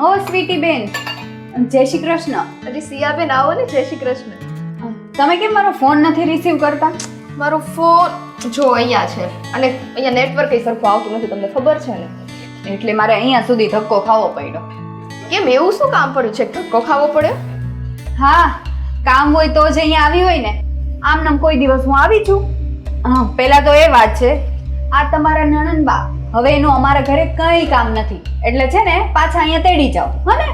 ઓ sweetie બેન, જય શ્રી કૃષ્ણ. અરે સિયા બેન આવો ને. જય શ્રી કૃષ્ણ. તમે કેમ મારો ફોન નથી રિસીવ કરતા? મારો ફોન જો અહીંયા છે અને અહીંયા નેટવર્ક એ સરખું આવતું નથી, તમને ખબર છે ને. એટલે મારે અહીંયા સુધી ધક્કો ખાવો પડ્યો. કેમ એવું શું કામ પડ્યું છે ધક્કો ખાવો પડ્યો? હા, કામ હોય તો જ અહીંયા આવી હોય ને. આમ નામ કોઈ દિવસ હું આવી છું? હા, પહેલા તો એ વાત છે, આ તમારા નણંદબા, હવે એનું અમારા ઘરે કંઈ કામ નથી, એટલે છે ને પાછા અહીંયા તેડી જાઓ, હો ને?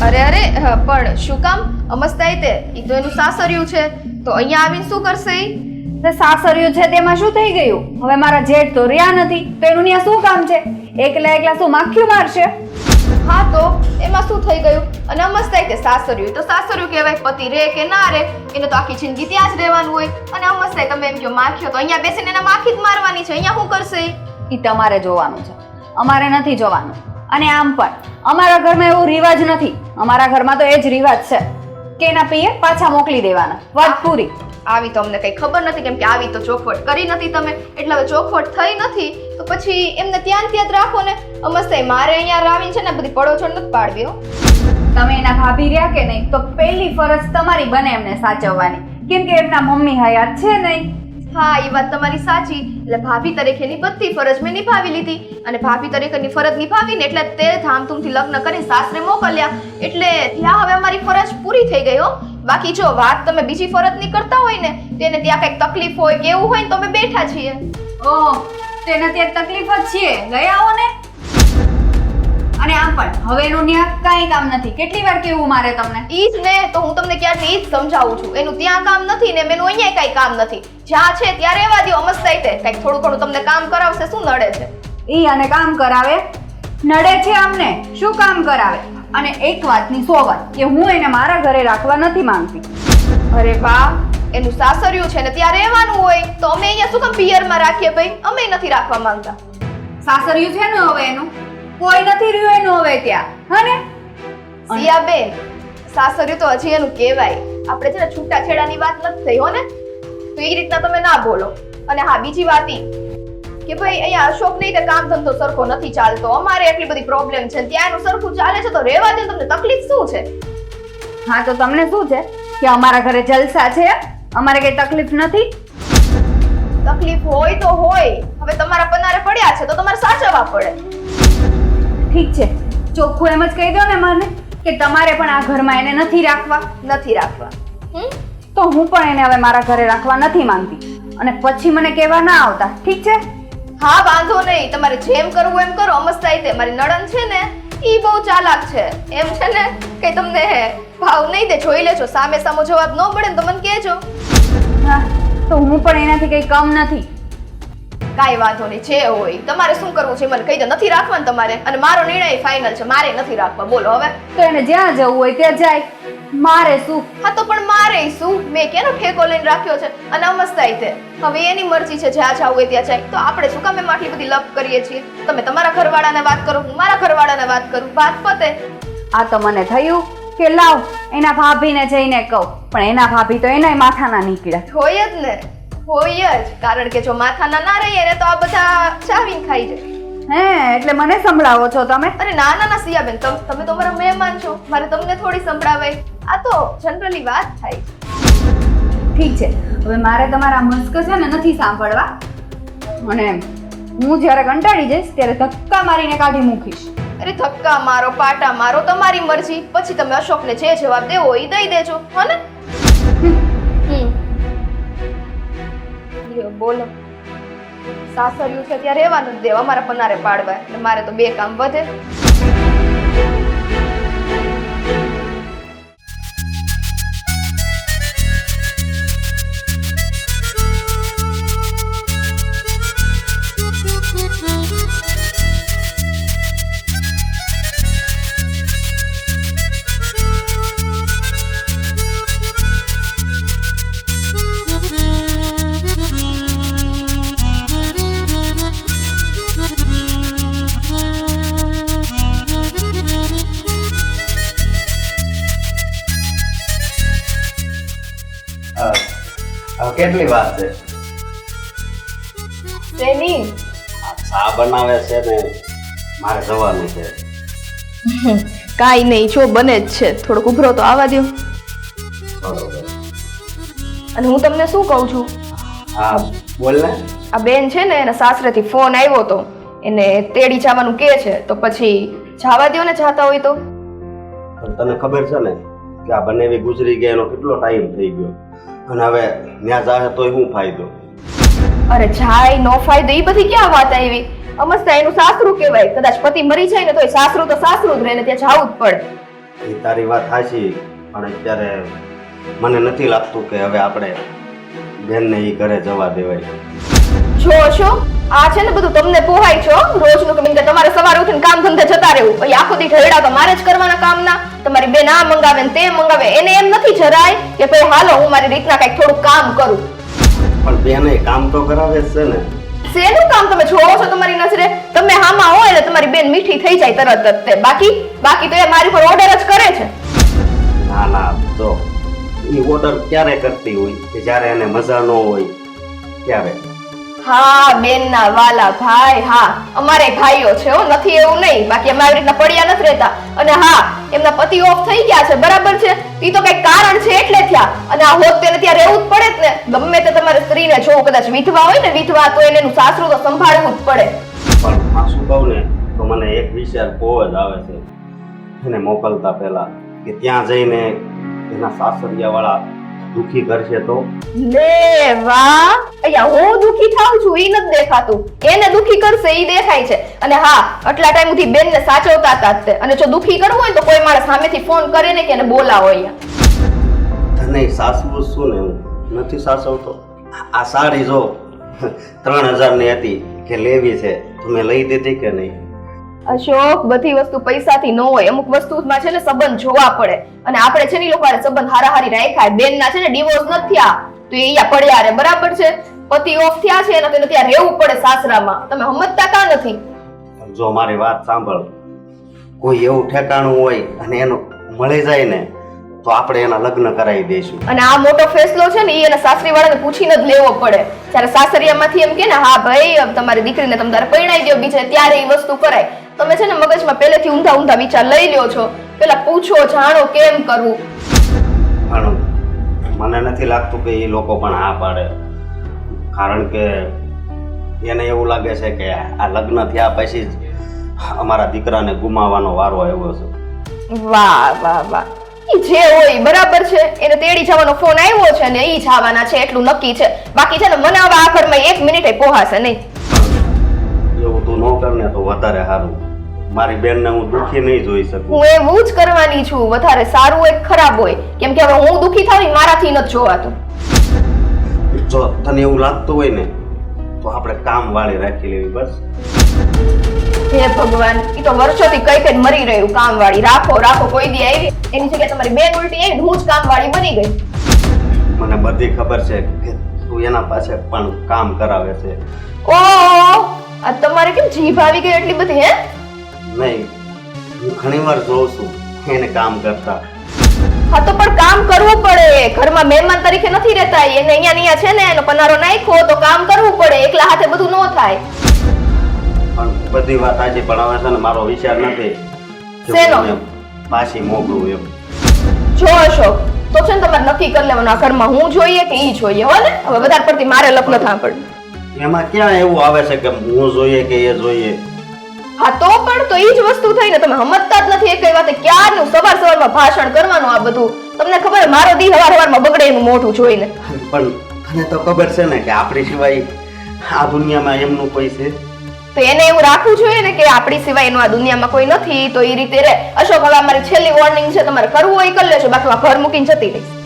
અરે પણ શું કામ? અમસ્તાય તે ઈ તો એનું સાસરિયું છે, તો અહીંયા આવીને શું કરશે ઈ? તે સાસરિયું છે તેમાં શું થઈ ગયું? હવે મારા જેઠ તો રહ્યા નથી, તો એનું ત્યાં શું કામ છે? એકલા એકલા શું માખ્યું મારશે? હા તો એમાં શું થઈ ગયું? અને અમસ્તાય તે સાસરિયું તો સાસરિયું કહેવાય, પતિ રે કે ના રે એને તો આખી જિંદગી ત્યાં જ રહેવાનું હોય. અને અમસ્તાય તમે એમ કહો માખ્યો, તો અહીંયા બેસીને એને માખી જ મારવાની છે, અહીંયા શું કરશે ઈ? એ તમારે જોવાનું છે, અમારે નથી જોવાનું. અને આમ પણ અમારા ઘરમાં એવો રિવાજ નથી. અમારા ઘરમાં તો એ જ રિવાજ છે કે એના પિયર પાછા મોકલી દેવાના, વાત પૂરી. આવી તો અમને કઈ ખબર નથી, કેમ કે આવી તો ચોખવટ કરી નથી તમે, એટલે હવે ચોખવટ થઈ નથી તો પછી એમને ત્યાં જ રાખો ને. અમસ્તાય મારે અહીંયા આવીને છે ને બધી પડોછણ નથી પાડવી હો. તમે એના ભાભી રહ્યા કે નહીં, તો પહેલી ફરજ તમારી બને એમને સાચવવાની, કેમ કે એમના મમ્મી હયાત છે નહીં. હા એ વાત તમારી સાચી. એટલે ભાભી તરીકેની બધી ફરજ મેં નિભાવી લીધી, અને ભાભી તરીકેની ફરજ નિભાવીને એટલે તે ધામધૂમથી લગ્ન કરીને સાસરે મોકલ્યા, એટલે ત્યાં હવે અમારી ફરજ પૂરી થઈ ગઈ હો. બાકી જો વાત તમે બીજી ફરજની કરતા હોય ને, તેને ત્યાં કંઈક તકલીફ હોય કે એવું હોય ને તો અમે બેઠા છીએ. ઓહ, તેને ત્યાં તકલીફ જ છીએ, લઈ આવો ને. અને આમ પણ હવે એનું ત્યાં કાંઈ કામ નથી. કેટલી વાર કેવું મારે તમને? ઈ જ ને, તો હું તમને ક્યારથી ઈ જ સમજાવું છું. એનું ત્યાં કામ નથી ને એનું અહીંયા કાંઈ કામ નથી. જ્યાં છે ત્યાં રહેવા દો. અમસ્તાય તે કંઈક થોડું ઘણું તમને કામ કરાવશે, શું નડે છે? ઈ અને કામ કરાવે નડે છે અમને? શું કામ કરાવે? અને એક વાતની 100 વાત કે હું એને મારા ઘરે રાખવા નથી માંગતી. અરે વાહ, એનું સાસરિયું છે ને ત્યાં રહેવાનું હોય, તો અમે અહીંયા શું કામ પિયરમાં રાખીએ ભાઈ? અમે નથી રાખવા માંગતા. સાસરિયું છે ને હવે એનું, કોઈ નથી રહ્યું એનું હવે ત્યાં, હા ને? સિયાબેન, સાસરિયું તો હજી એનું કહેવાય. આપણે છે ને છૂટાછેડાની વાત નથી થઈ હો ને, તો એ રીતના તમે ના બોલો. અને હા, બીજી વાત ઈ કે ભાઈ અહીંયા અશોક નહીં તે કામ ધંધો સરખો નથી ચાલતો, અમારે એટલી બધી પ્રોબ્લેમ છે, ત્યાં એનું સરખું ચાલે છે, તો રહેવા દે. તમને તકલીફ શું છે? હા તો તમને શું છે કે અમારા ઘરે જલસા છે, અમારે કઈ તકલીફ નથી? તકલીફ હોય તો હોય, હવે તમારા પનારે પડ્યા છે તો તમારે સાચવવા પડે. ઠીક છે, ચોખ્ખું એમ જ કહી દો ને મને કે તમારે પણ આ ઘરમાં એને નથી રાખવા. નથી રાખવા. તો હું પણ એને હવે મારા ઘરે રાખવા નથી માંગતી, અને પછી મને કહેવા ના આવતા, ઠીક છે? હા વાંધો નહીં, તમારે જેમ કરવું એમ કરો. અમસ્તાય તે મારી નણંદ છે ને ઈ બહુ ચાલાક છે, એમ છે ને કઈ તમને ભાવ નહીં દે. જોઈ લેજો, સામે સામો જવાબ ન મળે ને તો મને કહેજો. હા, તો હું પણ એનાથી કઈ કમ નથી. કાંઈ વાંધો નહીં, જે હોય. તમારે શું કરવું છે મને કહી દો. નથી રાખવાનું તમારે, અને મારો નિર્ણય ફાઇનલ છે, મારે નથી રાખવા. બોલો હવે. તો એને જ્યાં જવું હોય ત્યાં જાય, મારે શું? હા તો પણ મારે શું? મેં કેનો ઠેકો લઈને રાખ્યો છે, અને અમસ્તાય તે હવે એની મરજી છે, જ્યાં જવું હોય ત્યાં જાય. તો આપણે શું કામ એમાં આટલી બધી લપ કરીએ છીએ? તમે તમારા ઘરવાળાને વાત કરો, હું મારા ઘરવાળાને વાત કરું, વાત પતે. આ તો મને થયું કે લાવ એના ભાભીને જઈને કહું, પણ એના ભાભી તો એનાય માથાના નીકળ્યા. હોય જ ને, હોય જ. કારણ કે જો માથાના ના રહીએ ને તો આ બધા ચાવીને ખાઈ જાય. હે, એટલે મને સંભળાવો છો તમે? અરે ના ના ના સિયાબેન, તમે તો મારા મહેમાન છો, મારે તમને થોડી સંભળાવાય. આ તો જનરલી વાત થાય. ઠીક છે, હવે મારે તમારા મસ્ક છે ને નથી સાંભળવા, અને હું જ્યારે કંટાળી જઈશ ત્યારે ધક્કા મારીને કાઢી મૂકીશ. અરે ધક્કા મારો, પાટા મારો, તમારી મરજી. પછી તમે અશોકને જે જવાબ દેવો એ દઈ દેજો, હો ને? બોલો. સાસરિયું છે ત્યાં રહેવા નથી દેવા, અમારા પનારે પાડવા, એટલે મારે તો બે કામ વધે. કેટલી વાત છે? શેની? ચા બનાવે છે ને મારે જવાનું છે. કાંઈ નહીં, જો બને જ છે. થોડોક ઉભરો તો આવવા દો. બરોબર. અને હું તમને શું કહું છું, હા બોલ ને. આ બેન છે ને એના સાસરેથી ફોન આવ્યો તો, એને તેડી જવાનું કે છે, તો પછી જવા દો ને, જાતા હોય તો. પણ તને ખબર છે ને કે આ બંને ગુજરી ગયા એનો કેટલો ટાઈમ થઈ ગયો, અને હવે ત્યાં જાહે તોય શું ફાયદો? અરે જાય નો ફાયદો, એ બધી ક્યાં વાત આવી? અમસ્તા એનું સાસરું કહેવાય, કદાચ પતિ મરી જાય ને તોય સાસરું તો સાસરું જ રહે ને, ત્યાં જવું જ પડે. એ તારી વાત સાચી, પણ અત્યારે મને નથી લાગતું કે હવે આપણે બેનને એ ઘરે જવા દેવાય. જો શું આ છે ને બધું તમને પોહાય છો રોજનું, કે તમારે સવારે ઉઠીને કામ ધંધે જતા રહેવું, પછી આખો દી ઢેડા તો મારે જ કરવાના કામના. તમારી બેન આ મંગાવે ને તે મંગાવે, એને એમ નથી જરાય કે ભાઈ હાલો હું મારી રીતના કઈક થોડું કામ કરું. પણ બેને કામ તો કરાવે જ છે ને. શેનું કામ તમે જોવો છો તમારી નજરે? તમે હામાં હોય એટલે તમારી બેન મીઠી થઈ જાય તરત જ તે, બાકી તો એ મારી પર ઓર્ડર જ કરે છે. ના ના, જો એ ઓર્ડર ક્યારે કરતી હોય કે જ્યારે એને મજા ન હોય ત્યારે. હા બેન ના વાલા ભાઈ, હા અમારે ભાઈઓ છે હો, નથી એવું નહીં, બાકી અમે આવી રીતના પડ્યા નથી રહેતા. અને હા એમના પતિ ઓફ થઈ ગયા છે, બરાબર છે, એ તો કઈક કારણ છે એટલે થયા. અને આ હોત તેને ત્યાં રહેવું જ પડે જ ને. ગમે તે તમારે સ્ત્રીને જો કદાચ વિધવા હોય ને, વિધવા તો એને એનું સાસરું તો સંભાળવું જ પડે. પણ આ શું કહું ને તો મને એક વિચાર બહુ જ આવે છે, એને મોકલતા પહેલા કે ત્યાં જઈને એના સાસરિયા વાળા દુખી કરશે તો. લે વાહ, અહીંયા હું દુખી થાઉં છું ઈ નથી દેખાતું, એને દુખી કરશે ઈ દેખાય છે. અને હા આટલા ટાઈમ સુધી બેનને સાચવતા હતા જ તે. અને જો દુખી કરવું હોય તો કોઈ માણસ સામેથી ફોન કરે ને કે એને બોલાવો અહીંયા. તને સાસવું શું ને, હું નથી સાસવતો. આ સાડી જો 3000 ની હતી કે લેવી છે, તમે લઈ દીધી કે નહીં? અશોક, બધી વસ્તુ પૈસાથી ન હોય, અમુક વસ્તુમાં છે ને સંબંધ જોવા પડે. અને આપણે છે ને ઈ લોકો હારે સંબંધ હારાહારી રાખ્યા. બેન ના છે ને ડિવોર્સ નથી થયા તો એ અહીંયા પડ્યા રે, બરાબર છે, પતિ ઓફ થયા છે એને ત્યાં રહેવું પડે સાસરામાં. તમે સમજતા કા નથી? જો મારી વાત સાંભળ, કોઈ એવું ઠેકાણું હોય અને એનું મળી જાય ને તો આપણે એના લગ્ન કરાવી દઈશું. અને આ મોટો ફેસલો છે ને એ એના સાસરી વાળાને પૂછીને જ લેવો પડે. જ્યારે સાસરિયામાંથી એમ કે ને હા ભાઈ તમારી દીકરીને તમે તારે પરણાઈ દો બીજે, ત્યારે એ વસ્તુ કરાય. તમે છે ને મગજમાં પહેલેથી ઊંધા ઊંધા વિચાર લઈ લ્યો છો. પેલા પૂછો જાણો કેમ કરવું. પણ મને નથી લાગતું કે એ લોકો પણ હા પાડે, કારણ કે એને એવું લાગે છે કે આ લગ્ન થયા પછી જ અમારા દીકરાને ગુમાવવાનો વારો આવ્યો છે. વાહ વાહ વાહ, જે હોય બરાબર છે, એને તેડી જવાનો ફોન આવ્યો છે ને ઈ જવાના છે એટલું નક્કી છે. બાકી છે ને મને હવે આ ઘરમાં 1 મિનિટે પોહાશે નહીં. એવું તું ન કર ને તો વધારે સારું. મારી બેનને હું દુખી નહીં જોઈ શકું. હું એવું જ કરવાની છું, વધારે સારું હોય ખરાબ હોય, કેમ કે હવે હું દુખી થાવ મારાથી નથી જોવાતું. જો તને એવું લાગતું હોય ને તો આપણે કામ વાળી રાખી લેવી બસ. હે ભગવાન, ઈ તો વર્ષોથી કઈ કઈ મરી રહ્યું. કામ વાળી રાખો રાખો, કોઈ દી આવી એની જગ્યાએ તમારી બેન ઉલટી આવી, હું જ કામ વાળી બની ગઈ. મને બધી ખબર છે કે તું એના પાસે પણ કામ કરાવે છે. ઓહ, આ તમારે કેમ જીભ આવી ગઈ એટલી બધી? હે નહીં, હું ઘણીવાર જોઉં છું એને કામ કરતા. હા તો પણ કામ કરવું પડે, ઘરમાં મહેમાન તરીકે નથી રહેતા. એને અહીંયા છે ને એનો પનારો નાખ્યો તો કામ કરવું પડે, એકલા હાથે બધું ન થાય. પણ બધી વાત આજે પણ આવે છે ને મારો વિચાર નથી કે શેનો? હું એને પાછી મોકલું એમ. જો અશોક, તો છે ને તમારે નક્કી કરી લેવાનું આ ઘરમાં હું જોઈએ કે ઈ જોઈએ, હો ને? હવે વધારે પડતી મારે લગ્ન થવા પડે. એમાં ક્યાં એવું આવે છે કે હું જોઈએ કે એ જોઈએ? હા તો પણ તો ઈ જ વસ્તુ થઈ ને, તમે સમજતા જ નથી. એક વાતે ક્યારનું સવાર સવારમાં ભાષણ કરવાનું આ બધું. તમને ખબર મારો દી સવારમાં બગડે એનું મોઢું જોઈને. પણ તને તો ખબર છે ને કે આપણી સિવાય આ દુનિયામાં એમનું કોઈ છે? તો એને એવું રાખવું જોઈએ ને કે આપણી સિવાય એનું આ દુનિયામાં કોઈ નથી, તો એ રીતે રે. અશોક, હવે અમારી છેલ્લી વોર્નિંગ છે, તમારે કરવું હોય કરી લેજો, બાકી ઘર મૂકીને જતી રહીશ.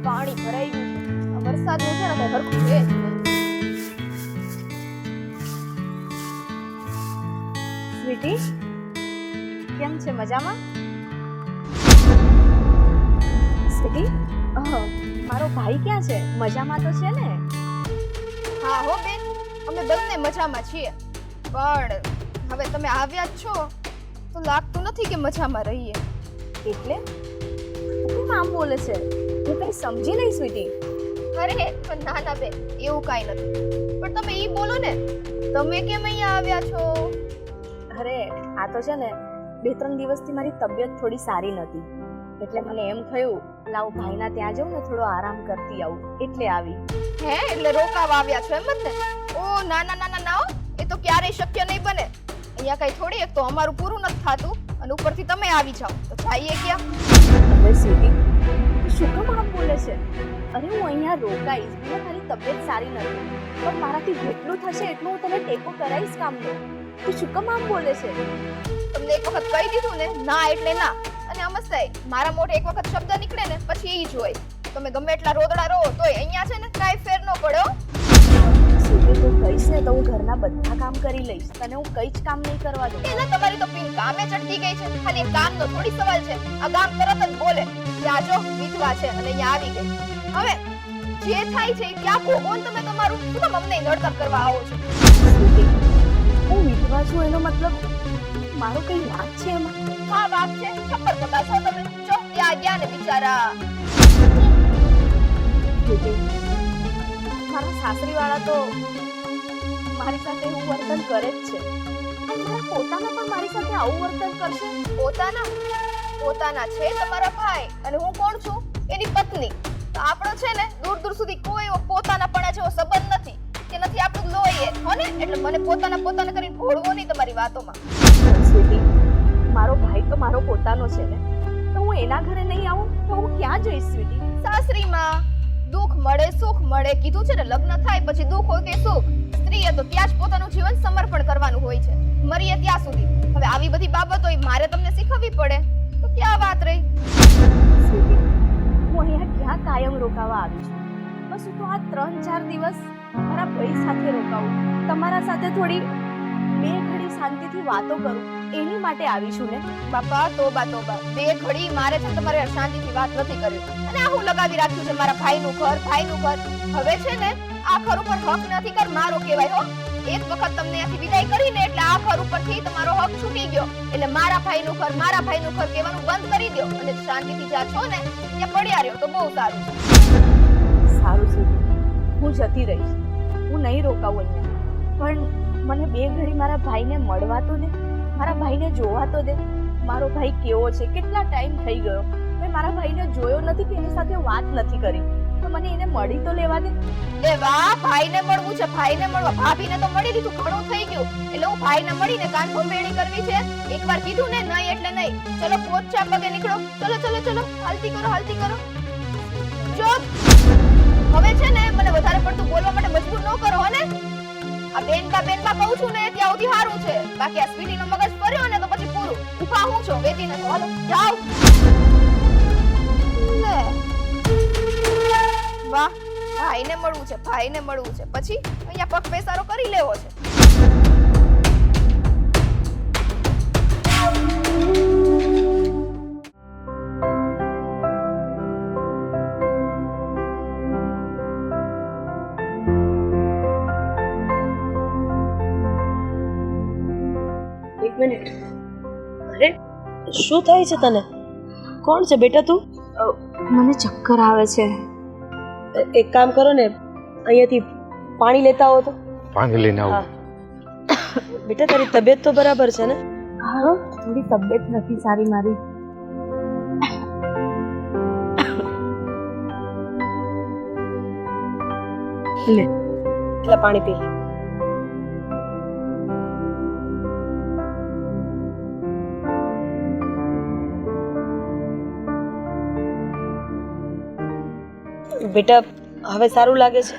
પાણી ભરાઈ ગયું છે. વરસાદનું છે ને હરખું છે જ નહીં. સ્વીટી, કેમ છે? મજામાં? સ્વીટી, મારો ભાઈ ક્યાં છે? મજામાં તો છે ને? હા હો બેન, અમે બંને મજામાં છીએ, પણ હવે તમે આવ્યા જ છો તો લાગતું નથી કે મજામાં રહીએ. એટલે કેમ આમ બોલે છે? હું કઈ સમજી નહીં સ્વીટી. અરે ના ના બેન, એવું કાંઈ નથી, પણ તમે ઈ બોલો ને, તમે કેમ અહીંયા આવ્યા છો? અરે આ તો છે ને 2-3 દિવસથી મારી તબિયત થોડી સારી નથી, એટલે મને એમ થયું લાવ ભાઈના ત્યાં જાઉં ને થોડો આરામ કરતી આવું, એટલે આવી. હે, એટલે રોકાવા આવ્યા છો એમ જ ને? ઓ ના ના ના ના ના હો, એ તો ક્યારેય શક્ય નહીં બને. અહીંયા કઈ થોડી, એક તો અમારું પૂરું નથી થાતું અને ઉપરથી તમે આવી જાઓ તો જઈએ ક્યાં? હવે સ્વીટી તું શું કામ આમ બોલે છે? અરે હું અહીંયા રોકાઈશ, મને મારી તબિયત સારી નથી, પણ મારાથી જેટલું થશે એટલું હું તને ટેકો કરાવીશ કામનો. તું શું કામ આમ બોલે છે? તમને એક વખત કહી દીધું ને, ના એટલે ના. અને અમસ્તાય મારા મોઢે એક વખત શબ્દ નીકળે ને પછી ઈ જ હોય. તમે ગમે એટલા રોદડા રહો તોય અહીંયા છે ને કાંઈ ફેર ન પડે હો. સ્વીટી તું કહીશ ને તો હું ઘરના બધા કામ કરી લઈશ, તને હું કઈ જ કામ નહીં કરવા દઉં. એલા તમારી તો પીન કામે ચડતી ગઈ છે, ખાલી એક કામનો થોડી સવાલ છે. આ ગામ તરત જ બોલે કે આ જો વિધવા છે અને અહીંયા આવી ગઈ. હવે જે થાય છે એ ક્યાં ભોગવો ને તમે તમારું, શું તમે અમને નડતર કરવા આવો છો? સ્વીટી હું વિધવા છું એનો મતલબ મારો કઈ વાંક છે એમાં? હા વાત છે, છપ્પર પતા છો તમે. જો ત્યાં ગયા ને બિચારા. મારા સાસરીવાળા તો મારી સાથે એવું વર્તન કરે જ છે, અને મારા પોતાના પણ મારી સાથે આવું વર્તન કરશે. પોતાના છે તમારા ભાઈ અને હું કોણ છું? એની પત્ની. તો આપણો છે ને દૂર દૂર સુધી કોઈ એવો પોતાનાપણા જેવો સંબંધ નથી કે નથી આપણું લોહી હો ને, એટલે મને પોતાના કરીને ભોળવો નહીં તમારી વાતોમાં. સ્વીટી મારો ભાઈ તો મારો પોતાનો છે ને, તો હું એના ઘરે નહીં આવું તો હું ક્યાં જઈશ સ્વીટી? સાસરીમાં દુઃખ મળે સુખ મળે કીધું છે ને, લગ્ન થાય પછી દુઃખ હોય કે સુખ, સ્ત્રીએ તો ત્યાં જ પોતાનું જીવન સમર્પણ કરવાનું હોય છે, મરીએ ત્યાં સુધી. હવે આવી બધી બાબતો મારે તમને શીખવવી પડે તો ક્યાં વાત રહી? સ્વીટી હું અહીંયા ક્યાં કાયમ રોકાવા આવી છું? બસ હું તો આ 3-4 દિવસ મારા ભાઈ સાથે રોકાવું, તમારા સાથે થોડી 2 ઘડી શાંતિથી વાતો કરું, એની માટે આવી છું ને. બાપા તોબા, 2 ઘડી મારે છે તમારે શાંતિથી વાત નથી કરવી. અને આ હું લગાવી રાખ્યું છે મારા ભાઈનું ઘર. હવે છે ને આ ઘર ઉપર હક નથી કર મારો કહેવાય હો. એક વખત તમને અહીંયાથી વિદાય કરીને એટલે આ ઘર ઉપરથી તમારો હક છૂટી ગયો, એટલે મારા ભાઈનું ઘર કહેવાનું બંધ કરી દો અને શાંતિથી જા છો ને ત્યાં પડ્યા રહ્યો તો બહુ સારું. સારું સ્વીટી હું જતી રહીશ, હું નહીં રોકાવું અહીંયા, પણ મને 2 ઘડી મારા ભાઈને મળવા તો દે, મારા ભાઈને જોવા તો દે. મારો ભાઈ કેવો છે, કેટલા ટાઈમ થઈ ગયો મેં મારા ભાઈને જોયો નથી કે એની સાથે વાત નથી કરી, તો મને એને મળી તો લેવા દે. લે વાહ, ભાઈને મળવું છે, ભાઈને મળવા. ભાભીને તો મળી લીધું, ઘણું થઈ ગયું, એટલે હું ભાઈને મળીને કાન ભંભેણી કરવી છે. એકવાર કીધું ને નહીં એટલે નહીં. ચલો પોચા પગે નીકળો, ચલો હાલતી કરો. જો હવે છે ને મને વધારે પડતું બોલવા માટે મજબૂર ન કરો હો ને. આ બેનબા કહું છું ને ત્યાં સુધી સારું છે, બાકી આ સ્વીટીનો મગજ ફર્યો ને તો પછી પૂરું. ઉભા હું છો વેચીને, હાલો જાઓ. લે વાહ, ભાઈને મળવું છે, પછી અહીંયા પગ પેસારો કરી લેવો છે. મિનિટ. અરે શું થાય છે તને? કોણ છે બેટા તું? મને ચક્કર આવે છે. એક કામ કરો ને, અહીંયાથી પાણી લેતા આવો તો. પાણી લઈને આવું. બેટા તારી તબિયત તો બરાબર છે ને? હા થોડી તબિયત નથી સારી મારી. લે એટલે પાણી પી લે. બેટા હવે સારું લાગે છે?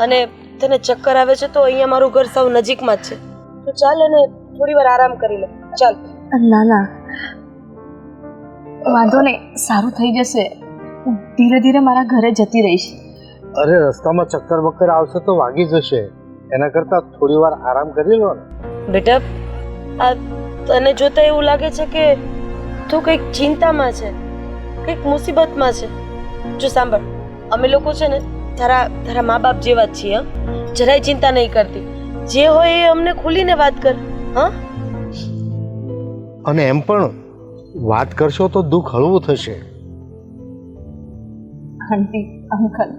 અને તને ચક્કર આવે છે તો અહીંયા મારું ઘર સાવ નજીકમાં જ છે, તો ચાલ અને થોડી વાર આરામ કરી લે. ચાલ. ના વાંધો નહીં, સારું થઈ જશે. ધીરે ધીરે મારા ઘરે જતી રહીશ. અરે રસ્તામાં ચક્કર બક્કર આવશે તો વાગી જશે, એના કરતા થોડી વાર આરામ કરી લો ને. બેટા આ તને જોતા એવું લાગે છે કે તું કંઈક ચિંતામાં છે, કંઈક મુસીબતમાં છે. જો સાંભળ, અમે લોકો છે ને તારા મા બાપ જેવા જ છીએ, હા? જરાય ચિંતા નહીં કરતી, જે હોય એ અમને ખુલીને વાત કર, હા? અને એમ પણ વાત કરશો તો દુઃખ હળવું થશે. આંટી, અંકલ,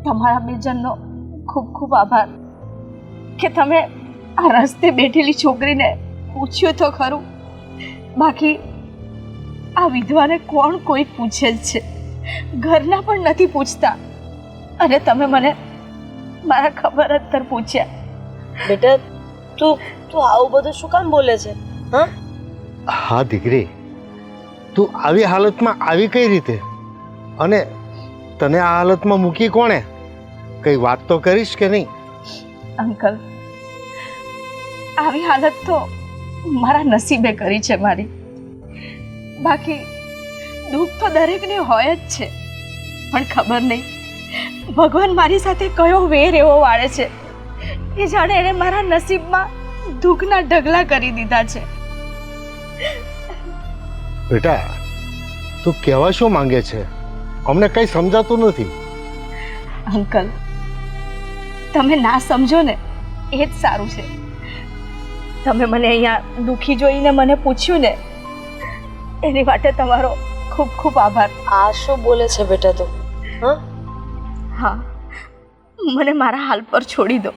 તમારા બે જણનો ખૂબ ખૂબ આભાર કે તમે આ રસ્તે બેઠેલી છોકરીને પૂછ્યું તો ખરું. બાકી આ વિધવાને કોણ કોઈ પૂછે જ છે, ઘરના પણ નથી પૂછતા, અને તમે મને મારા ખબર જ પૂછ્યા. બેટા, તું આવું બધું શું કામ બોલે છે, હા? હા દીકરી, તું આવી હાલતમાં આવી કઈ રીતે, અને તને આ હાલતમાં મૂકી કોણે? કઈ વાત તો કરીશ કે નહીં? અંકલ, આવી હાલત તો મારા નસીબે કરી છે મારી. બાકી દુઃખ તો દરેકને હોય જ છે, પણ ખબર નહીં ભગવાન મારી સાથે કયો વેર એવો વાળે છે કે જાણે એને મારા નસીબમાં દુઃખના ઢગલા કરી દીધા છે. બેટા, તું કહેવા શું માંગે છે? અમને કંઈ સમજાતું નથી. અંકલ, તમે ના સમજો ને એ જ સારું છે. તમે મને અહીંયા દુઃખી જોઈને મને પૂછ્યું ને, એની માટે તમારો ખૂબ ખૂબ આભાર. આ શું બોલે છે બેટા તું, હા? હા, મને મારા હાલ પર છોડી દો.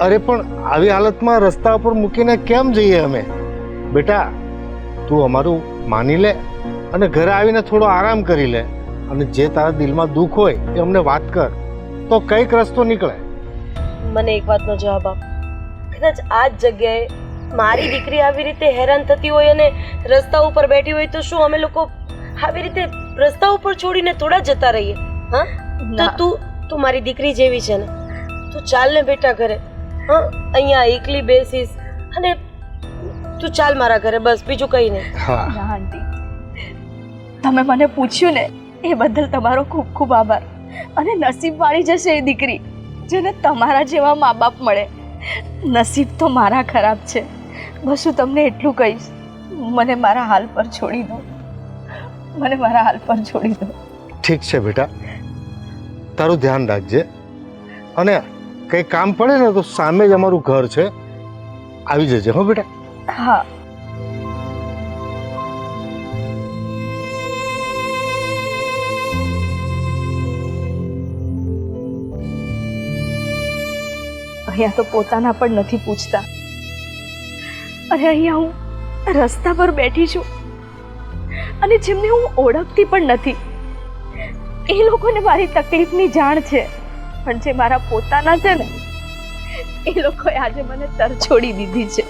અરે પણ આવી હાલતમાં રસ્તા પર મૂકીને કેમ જઈએ અમે? બેટા, તું અમારું માની લે અને ઘરે આવીને થોડો આરામ કરી લે, અને જે તારા દિલમાં દુઃખ હોય એ અમને વાત કર, તો કંઈક રસ્તો નીકળે. મને એક વાતનો જવાબ આપ. કદાચ આ જ જગ્યાએ મારી દીકરી આવી રીતે હેરાન થતી હોય અને રસ્તા ઉપર બેઠી હોય, તો શું અમે લોકો આવી રીતે રસ્તા ઉપર છોડીને થોડા જતા રહીએ, હા? તો તું મારી દીકરી જેવી છે ને, તું ચાલ ને બેટા ઘરે, હા? અહીંયા એકલી બેસીસ અને તું ચાલ મારા ઘરે, બસ, બીજું કંઈ નહીં. હા ના આંટી, તમે મને પૂછ્યું ને એ બદલ તમારો ખૂબ ખૂબ આભાર. અને નસીબ વાળી જશે એ દીકરી જેને તમારા જેવા મા બાપ મળે. નસીબ તો મારા ખરાબ છે, બસ હું તમને એટલું કહીશ, મને મારા હાલ પર છોડી દો, મને મારા હાલ પર છોડી દો. ઠીક છે બેટા, તારું ધ્યાન રાખજે, અને કંઈ કામ પડે ને તો સામે જ અમારું ઘર છે, આવી જજે હો બેટા. હા. અહીંયા તો પોતાના પણ નથી પૂછતા, અને અહીંયા હું રસ્તા પર બેઠી છું અને જેમને હું ઓળખતી પણ નથી, એ લોકોને મારી તકલીફની જાણ છે, પણ જે મારા પોતાના છે ને, એ લોકોએ આજે મને તરછોડી દીધી છે.